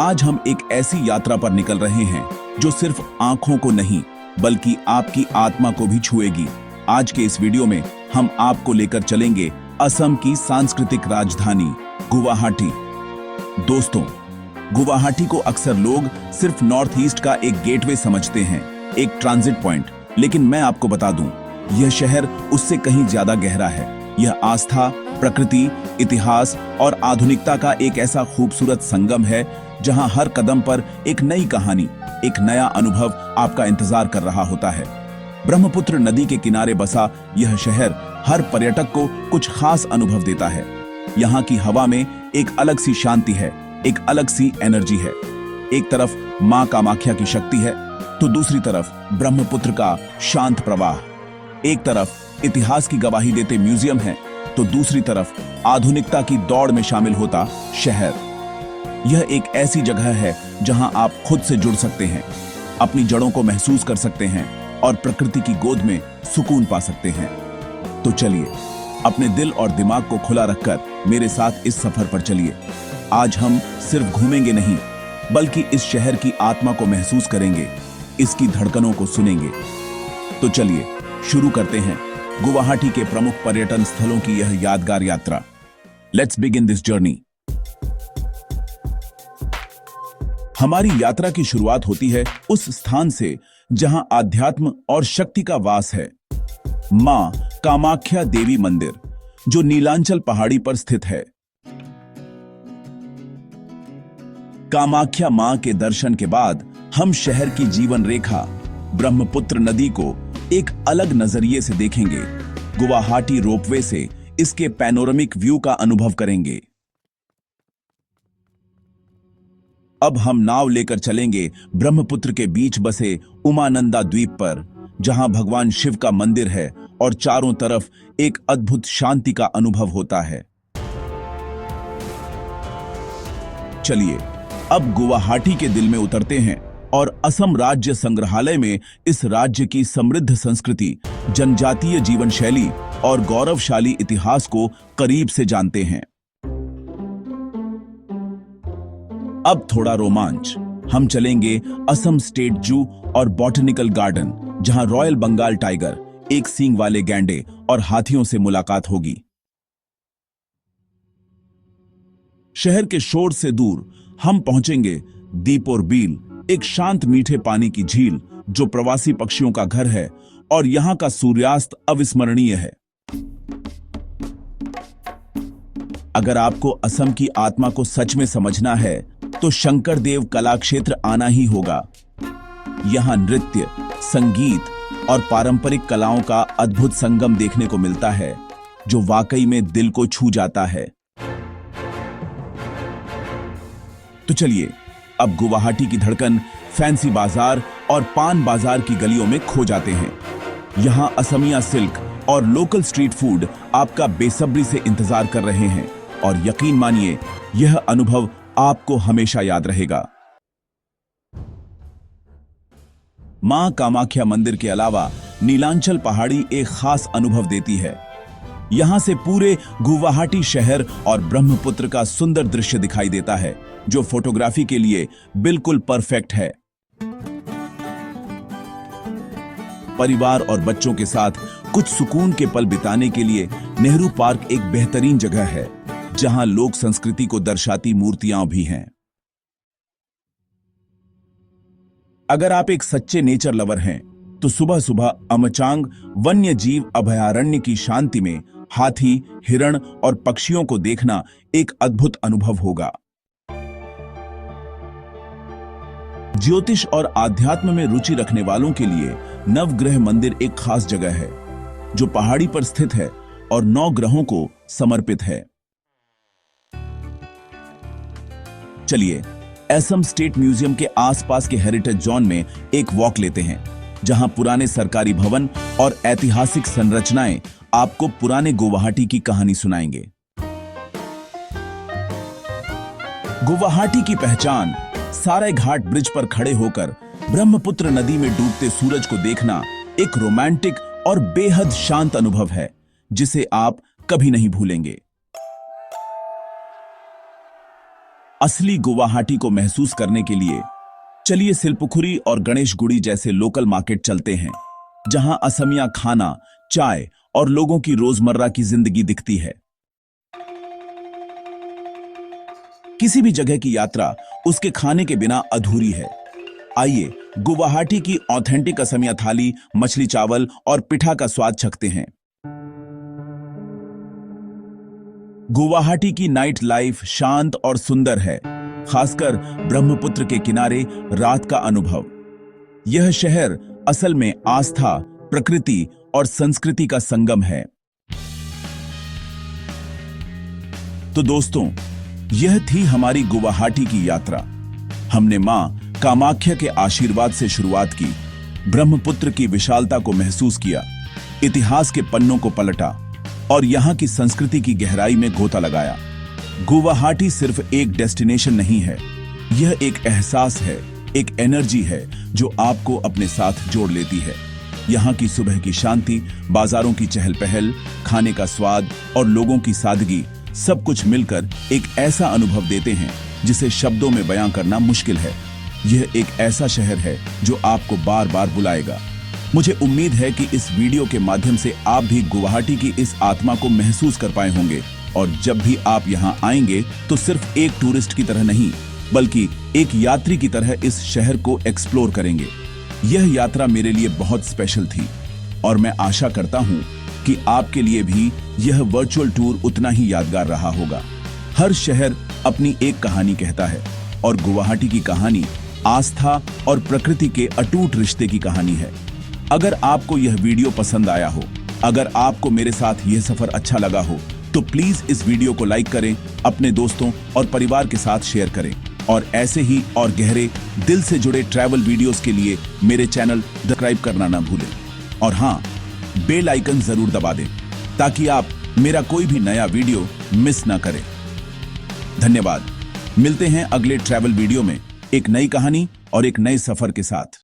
आज हम एक ऐसी यात्रा पर निकल रहे हैं जो सिर्फ आंखों को नहीं बल्कि आपकी आत्मा को भी छुएगी। आज के इस वीडियो में हम आपको लेकर चलेंगे असम की सांस्कृतिक राजधानी गुवाहाटी। दोस्तों, गुवाहाटी को अक्सर लोग सिर्फ नॉर्थ ईस्ट का एक गेटवे समझते हैं, एक ट्रांजिट पॉइंट, लेकिन मैं आपको बता दूं, यह शहर उससे कहीं ज्यादा गहरा है। यह आस्था, प्रकृति, इतिहास और आधुनिकता का एक ऐसा खूबसूरत संगम है जहां हर कदम पर एक नई कहानी, एक नया अनुभव आपका इंतजार कर रहा होता है। ब्रह्मपुत्र नदी के किनारे बसा यह शहर हर पर्यटक को कुछ खास अनुभव देता है। यहाँ की हवा में एक अलग सी शांति है, एक अलग सी एनर्जी है। एक तरफ मां कामाख्या की शक्ति है तो दूसरी तरफ ब्रह्मपुत्र का शांत प्रवाह। एक तरफ इतिहास की गवाही देते म्यूजियम है तो दूसरी तरफ आधुनिकता की दौड़ में शामिल होता शहर। यह एक ऐसी जगह है जहां आप खुद से जुड़ सकते हैं, अपनी जड़ों को महसूस कर सकते हैं और प्रकृति की गोद में सुकून पा सकते हैं। तो चलिए, अपने दिल और दिमाग को खुला रखकर मेरे साथ इस सफर पर चलिए। आज हम सिर्फ घूमेंगे नहीं, बल्कि इस शहर की आत्मा को महसूस करेंगे, इसकी धड़कनों को सुनेंगे। तो चलिए शुरू करते हैं गुवाहाटी के प्रमुख पर्यटन स्थलों की यह यादगार यात्रा। Let's begin this journey. हमारी यात्रा की शुरुआत होती है उस स्थान से जहां आध्यात्म और शक्ति का वास है। मां कामाख्या देवी मंदिर, जो नीलांचल पहाड़ी पर स्थित है। कामाख्या मां के दर्शन के बाद हम शहर की जीवन रेखा ब्रह्मपुत्र नदी को एक अलग नजरिए से देखेंगे। गुवाहाटी रोपवे से इसके पैनोरामिक व्यू का अनुभव करेंगे। अब हम नाव लेकर चलेंगे ब्रह्मपुत्र के बीच बसे उमानंदा द्वीप पर, जहां भगवान शिव का मंदिर है और चारों तरफ एक अद्भुत शांति का अनुभव होता है। चलिए अब गुवाहाटी के दिल में उतरते हैं और असम राज्य संग्रहालय में इस राज्य की समृद्ध संस्कृति, जनजातीय जीवन शैली और गौरवशाली इतिहास को करीब से जानते हैं। अब थोड़ा रोमांच, हम चलेंगे असम स्टेट जू और बॉटनिकल गार्डन, जहां रॉयल बंगाल टाइगर, एक सींग वाले गैंडे और हाथियों से मुलाकात होगी। शहर के शोर से दूर हम पहुंचेंगे दीपोर बील, एक शांत मीठे पानी की झील जो प्रवासी पक्षियों का घर है और यहां का सूर्यास्त अविस्मरणीय है। अगर आपको असम की आत्मा को सच में समझना है तो शंकरदेव कला क्षेत्र आना ही होगा। यहां नृत्य, संगीत और पारंपरिक कलाओं का अद्भुत संगम देखने को मिलता है जो वाकई में दिल को छू जाता है। तो चलिए अब गुवाहाटी की धड़कन फैंसी बाजार और पान बाजार की गलियों में खो जाते हैं। यहां असमिया सिल्क और लोकल स्ट्रीट फूड आपका बेसब्री से इंतजार कर रहे हैं और यकीन मानिए, यह अनुभव आपको हमेशा याद रहेगा। मां कामाख्या मंदिर के अलावा नीलांचल पहाड़ी एक खास अनुभव देती है। यहां से पूरे गुवाहाटी शहर और ब्रह्मपुत्र का सुंदर दृश्य दिखाई देता है, जो फोटोग्राफी के लिए बिल्कुल परफेक्ट है। परिवार और बच्चों के साथ कुछ सुकून के पल बिताने के लिए नेहरू पार्क एक बेहतरीन जगह है, जहां लोक संस्कृति को दर्शाती मूर्तियां भी हैं। अगर आप एक सच्चे नेचर लवर हैं, तो सुबह सुबह अमचांग वन्य जीव अभयारण्य की शांति में हाथी, हिरण और पक्षियों को देखना एक अद्भुत अनुभव होगा। ज्योतिष और आध्यात्म में रुचि रखने वालों के लिए नवग्रह मंदिर एक खास जगह है, जो पहाड़ी पर स्थित है और 9 ग्रहों को समर्पित है। चलिए असम स्टेट म्यूजियम के आसपास के हेरिटेज जोन में एक वॉक लेते हैं, जहां पुराने सरकारी भवन और ऐतिहासिक संरचनाएं आपको पुराने गुवाहाटी की कहानी सुनाएंगे। गुवाहाटी की पहचान सारायघाट ब्रिज पर खड़े होकर ब्रह्मपुत्र नदी में डूबते सूरज को देखना एक रोमांटिक और बेहद शांत अनुभव है, जिसे आप कभी नहीं भूलेंगे। असली गुवाहाटी को महसूस करने के लिए चलिए सिलपुखुरी और गणेशगुड़ी जैसे लोकल मार्केट चलते हैं, जहां असमिया खाना, चाय और लोगों की रोजमर्रा की जिंदगी दिखती है। किसी भी जगह की यात्रा उसके खाने के बिना अधूरी है। आइए गुवाहाटी की ऑथेंटिक असमिया थाली, मछली चावल और पिठा का स्वाद चखते हैं। गुवाहाटी की नाइट लाइफ शांत और सुंदर है, खासकर ब्रह्मपुत्र के किनारे रात का अनुभव। यह शहर असल में आस्था, प्रकृति और संस्कृति का संगम है। तो दोस्तों, यह थी हमारी गुवाहाटी की यात्रा। हमने मां कामाख्या के आशीर्वाद से शुरुआत की, ब्रह्मपुत्र की विशालता को महसूस किया, इतिहास के पन्नों को पलटा और यहां की संस्कृति की गहराई में गोता लगाया। गुवाहाटी सिर्फ एक डेस्टिनेशन नहीं है, यह एक एहसास है, एक एनर्जी है जो आपको अपने साथ जोड़ लेती है। यहाँ की सुबह की शांति, बाजारों की चहल पहल, खाने का स्वाद और लोगों की सादगी, सब कुछ मिलकर एक ऐसा अनुभव देते हैं जिसे शब्दों में बयां करना मुश्किल है। यह एक ऐसा शहर है जो आपको बार बार बुलाएगा। मुझे उम्मीद है कि इस वीडियो के माध्यम से आप भी गुवाहाटी की इस आत्मा को महसूस कर पाए होंगे, और जब भी आप यहाँ आएंगे तो सिर्फ एक टूरिस्ट की तरह नहीं, बल्कि एक यात्री की तरह इस शहर को एक्सप्लोर करेंगे। यह यात्रा मेरे लिए बहुत स्पेशल थी और मैं आशा करता हूँ कि आपके लिए भी यह वर्चुअल टूर उतना ही यादगार रहा होगा। हर शहर अपनी एक कहानी कहता है और गुवाहाटी की कहानी आस्था और प्रकृति के अटूट रिश्ते की कहानी है। अगर आपको यह वीडियो पसंद आया हो, अगर आपको मेरे साथ यह सफर अच्छा लगा हो, तो प्लीज इस वीडियो को लाइक करें, अपने दोस्तों और परिवार के साथ शेयर करें, और ऐसे ही और गहरे दिल से जुड़े ट्रैवल वीडियोस के लिए मेरे चैनल सब्सक्राइब करना ना भूलें। और हाँ, बेल आइकन जरूर दबा दें ताकि आप मेरा कोई भी नया वीडियो मिस ना करें। धन्यवाद। मिलते हैं अगले ट्रैवल वीडियो में एक नई कहानी और एक नए सफर के साथ।